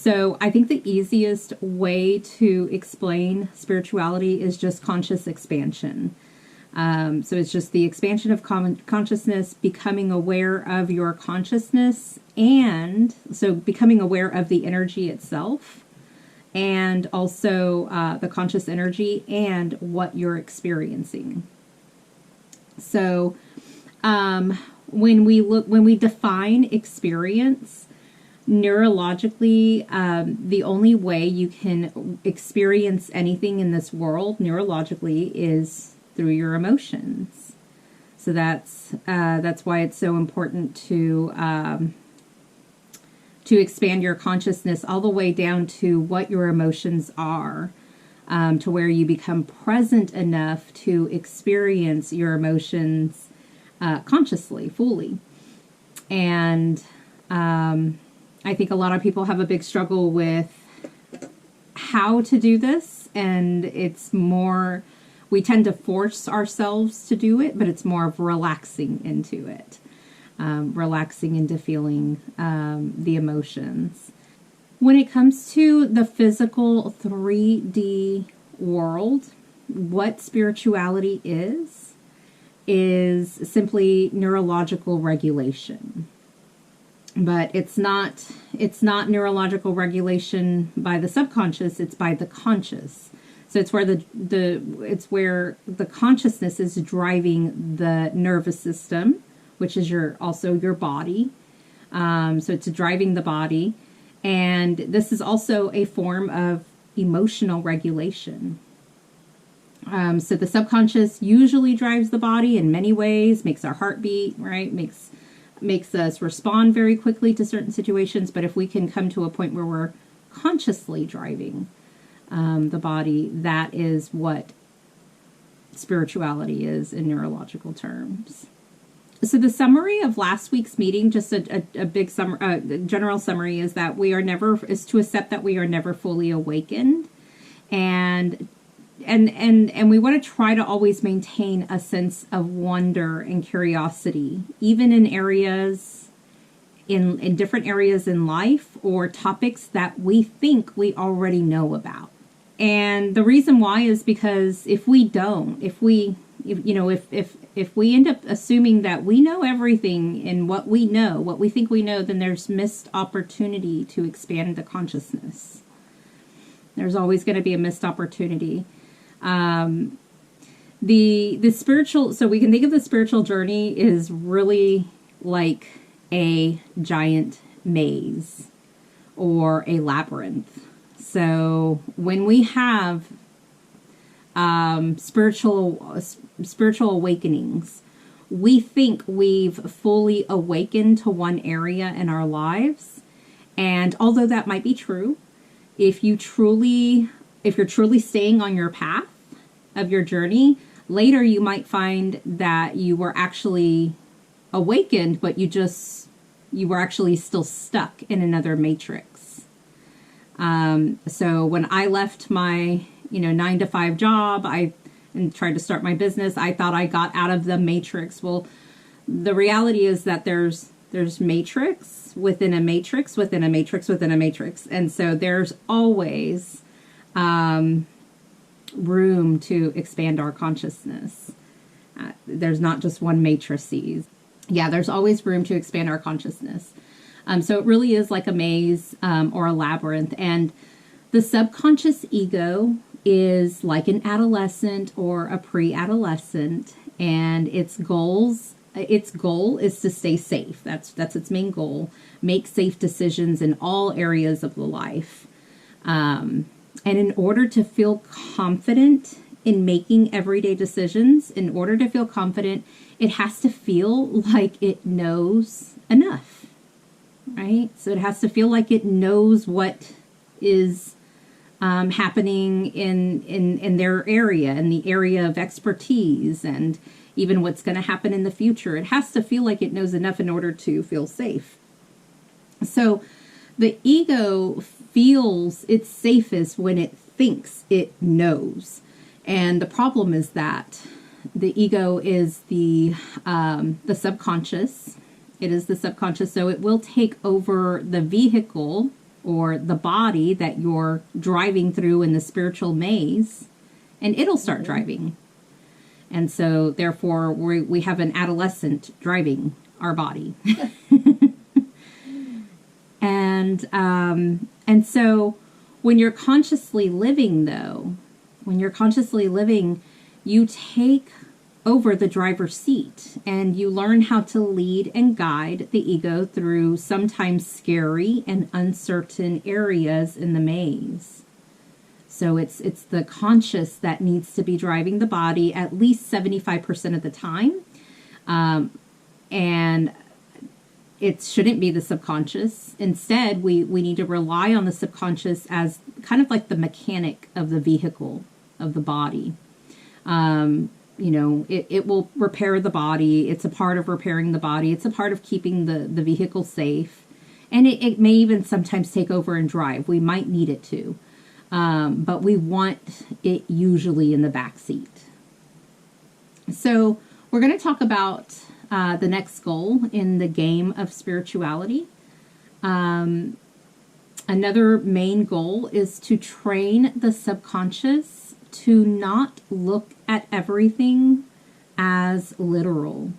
So I think the easiest way to explain spirituality is just conscious expansion. So it's just the expansion of consciousness, becoming aware of your consciousness, and so becoming aware of the energy itself, and also the conscious energy and what you're experiencing. So when we define experience neurologically, the only way you can experience anything in this world neurologically is through your emotions. So that's why it's so important to expand your consciousness all the way down to what your emotions are, to where you become present enough to experience your emotions consciously, fully. And I think a lot of people have a big struggle with how to do this, and it's more, we tend to force ourselves to do it, but it's more of relaxing into it, relaxing into feeling the emotions. When it comes to the physical 3D world, what spirituality is simply neurological regulation. But it's not neurological regulation by the subconscious, it's by the conscious. So it's where the consciousness is driving the nervous system, which is also your body. So it's driving the body. And this is also a form of emotional regulation. So the subconscious usually drives the body in many ways, makes our heart beat, right? Makes us respond very quickly to certain situations. But if we can come to a point where we're consciously driving the body, that is what spirituality is in neurological terms. So the summary of last week's meeting, just a big general summary, is that is to accept that we are never fully awakened, and we want to try to always maintain a sense of wonder and curiosity, even in different areas in life or topics that we think we already know about. And the reason why is because if we end up assuming that we know everything in what we think we know, then there's missed opportunity to expand the consciousness. There's always going to be a missed opportunity. The spiritual, so we can think of the spiritual journey is really like a giant maze or a labyrinth. So when we have spiritual awakenings, we think we've fully awakened to one area in our lives. And although that might be true, if you're truly staying on your path of your journey, later you might find that you were actually awakened, but you were actually still stuck in another matrix. So when I left my 9-to-5 job, and tried to start my business, I thought I got out of the matrix. Well, the reality is that there's matrix within a matrix within a matrix within a matrix. And so there's always room to expand our consciousness. There's not just one matrices. Yeah, there's always room to expand our consciousness. So it really is like a maze or a labyrinth. And the subconscious ego is like an adolescent or a pre-adolescent, and its goal is to stay safe. That's its main goal. Make safe decisions in all areas of the life. And in order to feel confident in making everyday decisions, in order to feel confident, it has to feel like it knows enough, right? So it has to feel like it knows what is happening in their area, in the area of expertise, and even what's going to happen in the future. It has to feel like it knows enough in order to feel safe. So the ego feels its safest when it thinks it knows. And the problem is that the ego is the subconscious. It is the subconscious, so it will take over the vehicle or the body that you're driving through in the spiritual maze, and it'll start driving. And so therefore we have an adolescent driving our body. And so when you're consciously living, though, you take over the driver's seat and you learn how to lead and guide the ego through sometimes scary and uncertain areas in the maze. So it's the conscious that needs to be driving the body at least 75% of the time. And it shouldn't be the subconscious. Instead, we need to rely on the subconscious as kind of like the mechanic of the vehicle of the body. It will repair the body. It's a part of repairing the body. It's a part of keeping the vehicle safe. And it may even sometimes take over and drive. We might need it to. But we want it usually in the back seat. So we're going to talk about the next goal in the game of spirituality. Another main goal is to train the subconscious to not look at everything as literal.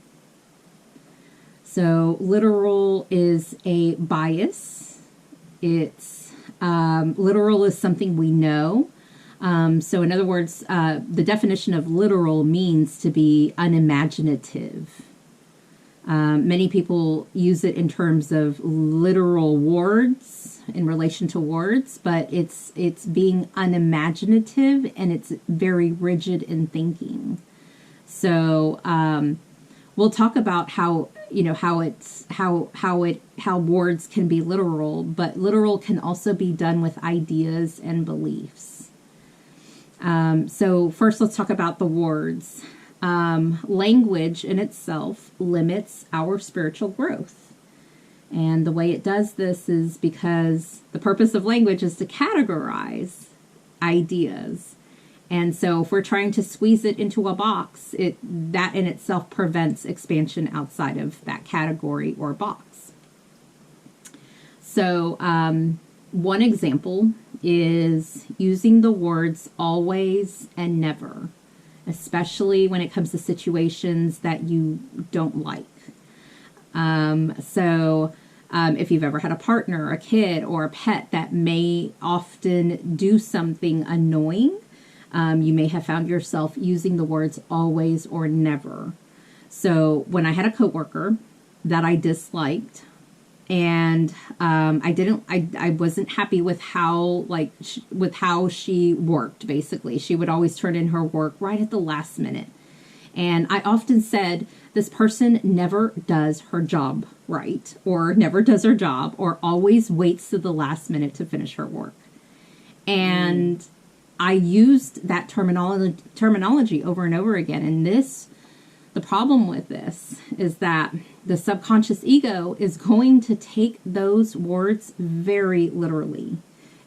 So literal is a bias. It's literal is something we know. So in other words, the definition of literal means to be unimaginative. Many people use it in terms of literal words in relation to words, but it's being unimaginative and it's very rigid in thinking. So we'll talk about how words can be literal, but literal can also be done with ideas and beliefs. So first, let's talk about the words. Language in itself limits our spiritual growth. And the way it does this is because the purpose of language is to categorize ideas. And so if we're trying to squeeze it into a box, that in itself prevents expansion outside of that category or box. So one example is using the words always and never, especially when it comes to situations that you don't like. If you've ever had a partner, a kid, or a pet that may often do something annoying, you may have found yourself using the words always or never. So when I had a coworker that I disliked, and I wasn't happy with how she worked. Basically, she would always turn in her work right at the last minute, and I often said, this person never does her job right, or never does her job, or always waits to the last minute to finish her work. And I used that terminology over and over again. And the problem with this is that the subconscious ego is going to take those words very literally.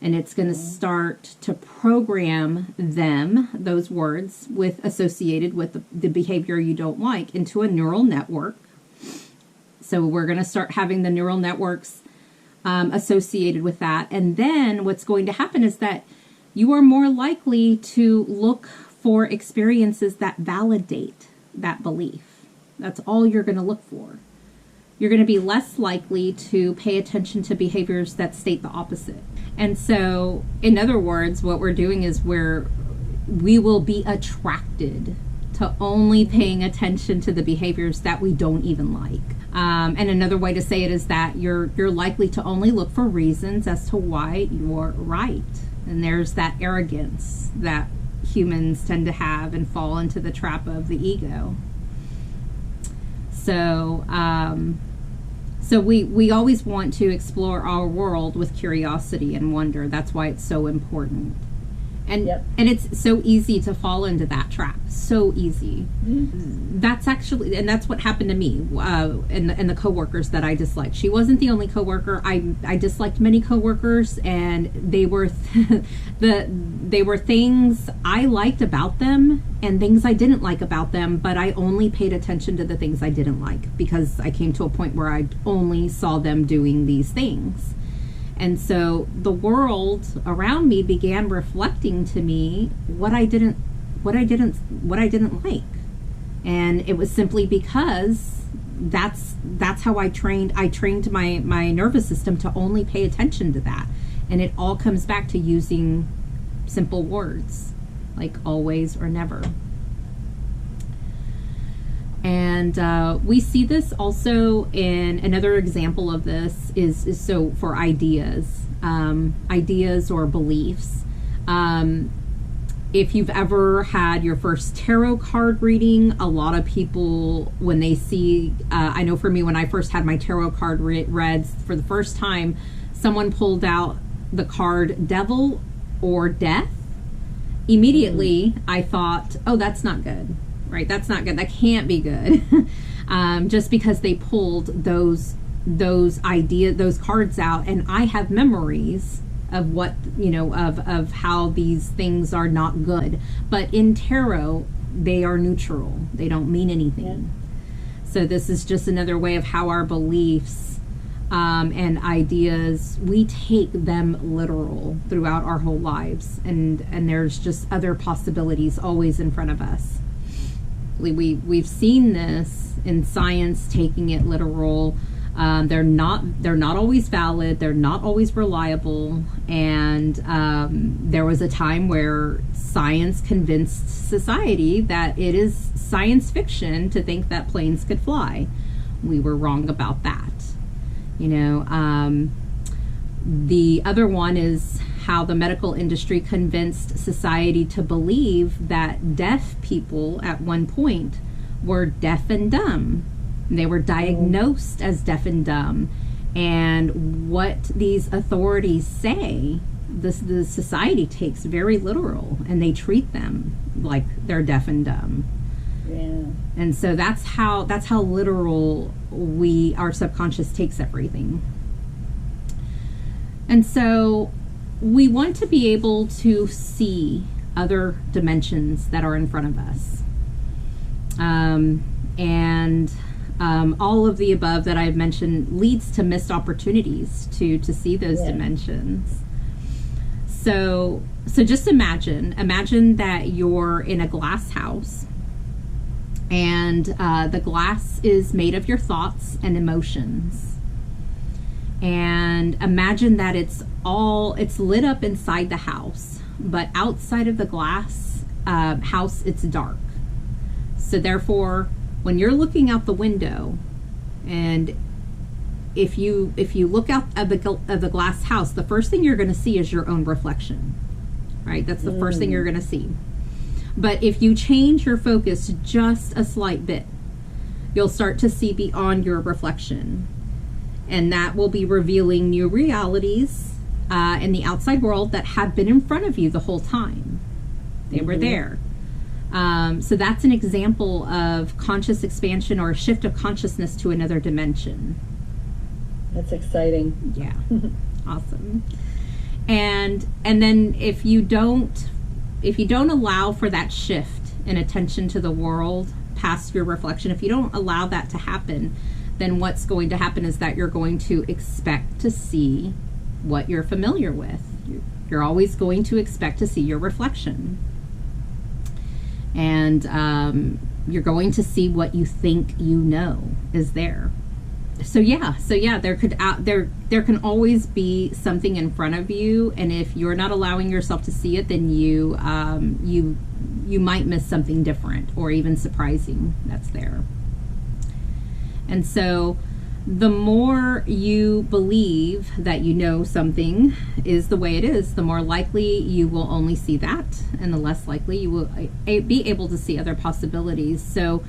And it's going to start to program those words associated with the behavior you don't like, into a neural network. So we're going to start having the neural networks associated with that. And then what's going to happen is that you are more likely to look for experiences that validate that belief. That's all you're going to look for. You're going to be less likely to pay attention to behaviors that state the opposite. And so, in other words, what we're doing is we will be attracted to only paying attention to the behaviors that we don't even like. And another way to say it is that you're likely to only look for reasons as to why you're right. And there's that arrogance that humans tend to have and fall into the trap of the ego. So we always want to explore our world with curiosity and wonder. That's why it's so important. And and it's so easy to fall into that trap. So easy. Mm-hmm. That's what happened to me and the coworkers that I disliked. She wasn't the only coworker. I disliked many coworkers, and they were they were things I liked about them and things I didn't like about them, but I only paid attention to the things I didn't like because I came to a point where I only saw them doing these things. And so the world around me began reflecting to me what I didn't like. And it was simply because that's how I trained my nervous system to only pay attention to that. And it all comes back to using simple words like always or never. And we see this also in another example of this is so for ideas or beliefs. If you've ever had your first tarot card reading, a lot of people, when they see, I know for me, when I first had my tarot card read for the first time, someone pulled out the card Devil or Death. Immediately, I thought, oh, that's not good, right? That's not good. That can't be good. Just because they pulled those cards out, and I have memories of what, of how these things are not good. But in tarot, they are neutral. They don't mean anything. Yeah. So this is just another way of how our beliefs and ideas, we take them literal throughout our whole lives. And there's just other possibilities always in front of us. We've seen this in science, taking it literal. They're not always valid. They're not always reliable. And there was a time where science convinced society that it is science fiction to think that planes could fly. We were wrong about that. The other one is how the medical industry convinced society to believe that deaf people at one point were deaf and dumb. They were diagnosed as deaf and dumb. And what these authorities say, the society takes very literal, and they treat them like they're deaf and dumb. Yeah. And so that's how literal our subconscious takes everything. And so we want to be able to see other dimensions that are in front of us. All of the above that I've mentioned leads to missed opportunities to see those dimensions. So just imagine that you're in a glass house, and the glass is made of your thoughts and emotions. And imagine that it's lit up inside the house, but outside of the glass house, it's dark. So therefore, when you're looking out the window, and if you look out of the glass house, the first thing you're going to see is your own reflection, right? That's the first thing you're going to see. But if you change your focus just a slight bit, you'll start to see beyond your reflection, and that will be revealing new realities in the outside world that have been in front of you the whole time. They were there. So that's an example of conscious expansion, or a shift of consciousness to another dimension. That's exciting. Yeah. Awesome. And then if you don't allow for that shift in attention to the world past your reflection, if you don't allow that to happen, then what's going to happen is that you're going to expect to see what you're familiar with. You're always going to expect to see your reflection. And you're going to see what you think you know is there. So there can always be something in front of you, and if you're not allowing yourself to see it, then you might miss something different or even surprising that's there. And so the more you believe that you know something is the way it is, the more likely you will only see that, and the less likely you will be able to see other possibilities. So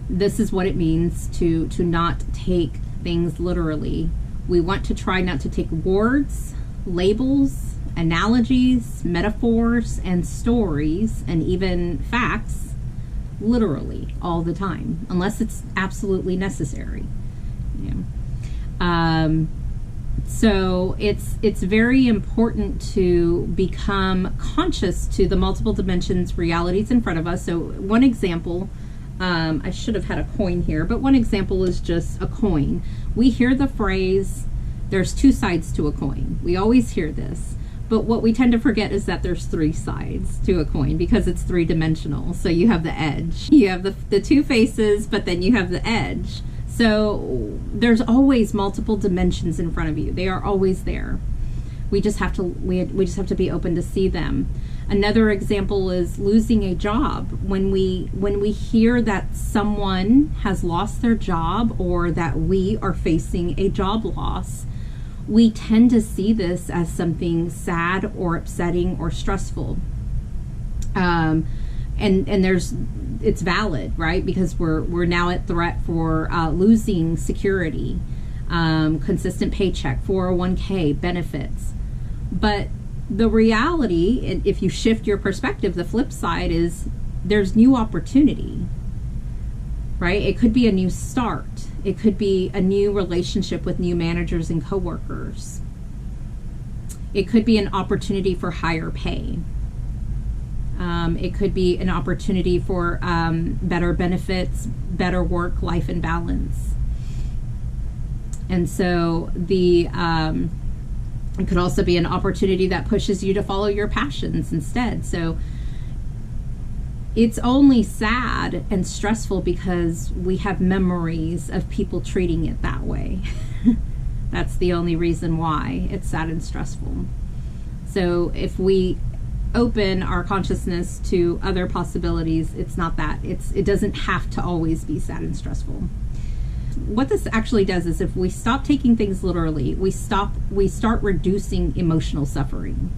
this is what it means to not take things literally. We want to try not to take words, labels, analogies, metaphors, and stories, and even facts literally all the time, unless it's absolutely necessary. So it's very important to become conscious to the multiple dimensions realities in front of us. So one example, I should have had a coin here, but one example is just a coin. We hear the phrase, there's two sides to a coin. We always hear this. But what we tend to forget is that there's three sides to a coin because it's three-dimensional. So you have the edge. You have the two faces, but then you have the edge. So there's always multiple dimensions in front of you. They are always there. We just have to be open to see them. Another example is losing a job. When we hear that someone has lost their job or that we are facing a job loss, we tend to see this as something sad or upsetting or stressful. And it's valid, right? Because we're now at threat for losing security, consistent paycheck, 401k, benefits. But the reality, if you shift your perspective, the flip side is there's new opportunity, right? It could be a new start. It could be a new relationship with new managers and coworkers. It could be an opportunity for higher pay. It could be an opportunity for better benefits, better work-life and balance. And so it could also be an opportunity that pushes you to follow your passions instead. So it's only sad and stressful because we have memories of people treating it that way. That's the only reason why it's sad and stressful. So if we open our consciousness to other possibilities, it's not that. It doesn't have to always be sad and stressful. What this actually does is if we stop taking things literally, we start reducing emotional suffering.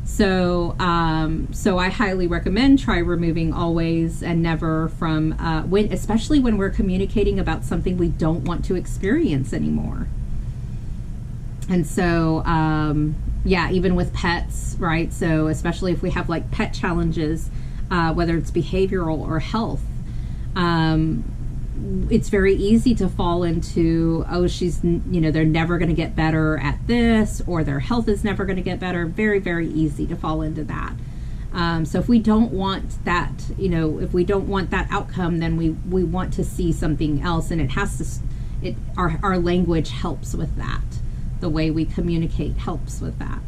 So I highly recommend try removing always and never from especially when we're communicating about something we don't want to experience anymore. And so even with pets, right? So especially if we have like pet challenges, whether it's behavioral or health, it's very easy to fall into, they're never going to get better at this, or their health is never going to get better. Very, very easy to fall into that. So if we don't want that, if we don't want that outcome, then we want to see something else, and our language helps with that. The way we communicate helps with that.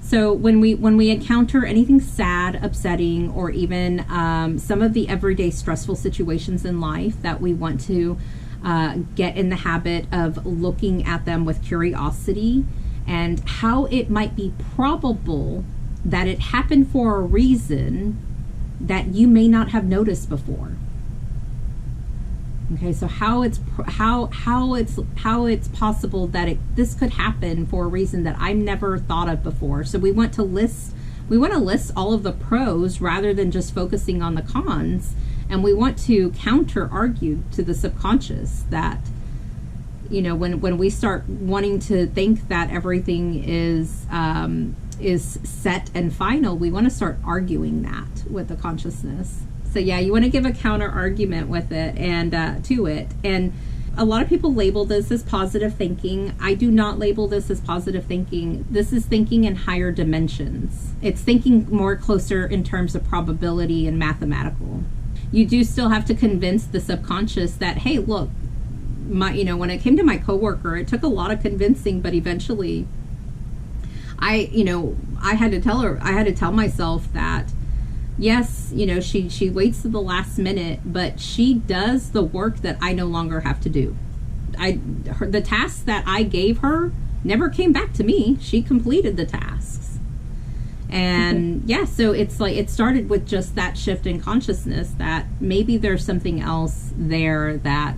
So when we encounter anything sad, upsetting, or even some of the everyday stressful situations in life, that we want to get in the habit of looking at them with curiosity and how it might be probable that it happened for a reason that you may not have noticed before. Okay, so how it's possible that this could happen for a reason that I never thought of before. So we want to list all of the pros rather than just focusing on the cons, and we want to counter argue to the subconscious that when we start wanting to think that everything is set and final, we want to start arguing that with the consciousness. So yeah, you want to give a counter argument with it and to it. And a lot of people label this as positive thinking. I do not label this as positive thinking. This is thinking in higher dimensions. It's thinking more closer in terms of probability and mathematical. You do still have to convince the subconscious that, hey, look, when it came to my coworker, it took a lot of convincing, but eventually I had to tell myself that, yes, she waits to the last minute, but she does the work that I no longer have to do. The tasks that I gave her never came back to me. She completed the tasks. And so it's like it started with just that shift in consciousness that maybe there's something else there that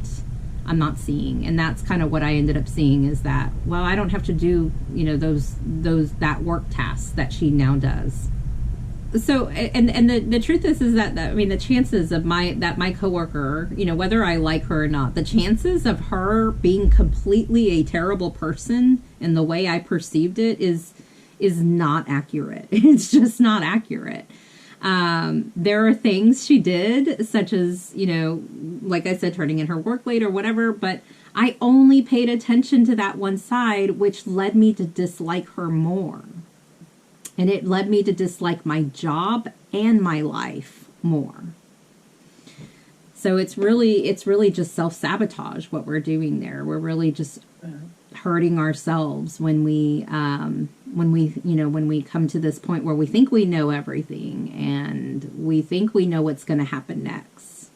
I'm not seeing. And that's kind of what I ended up seeing, is that, well, I don't have to do, that work tasks that she now does. So, and the truth is that the chances of my coworker, whether I like her or not, the chances of her being completely a terrible person in the way I perceived it is not accurate. It's just not accurate. There are things she did, such as, like I said, turning in her work late or whatever, but I only paid attention to that one side, which led me to dislike her more. And it led me to dislike my job and my life more. So it's really just self-sabotage what we're doing there. We're really just hurting ourselves when we when we come to this point where we think we know everything and we think we know what's going to happen next,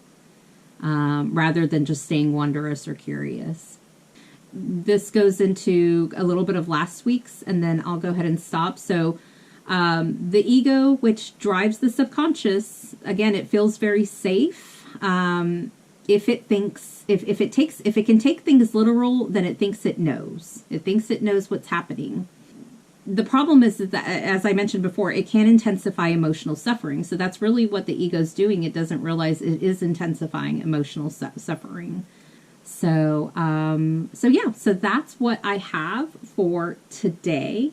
rather than just staying wondrous or curious. This goes into a little bit of last week's, and then I'll go ahead and stop. So the ego, which drives the subconscious, again, it feels very safe. If it can take things literal, then it thinks it knows. It thinks it knows what's happening. The problem is that, as I mentioned before, it can intensify emotional suffering. So that's really what the ego's doing. It doesn't realize it is intensifying emotional suffering. So, so that's what I have for today.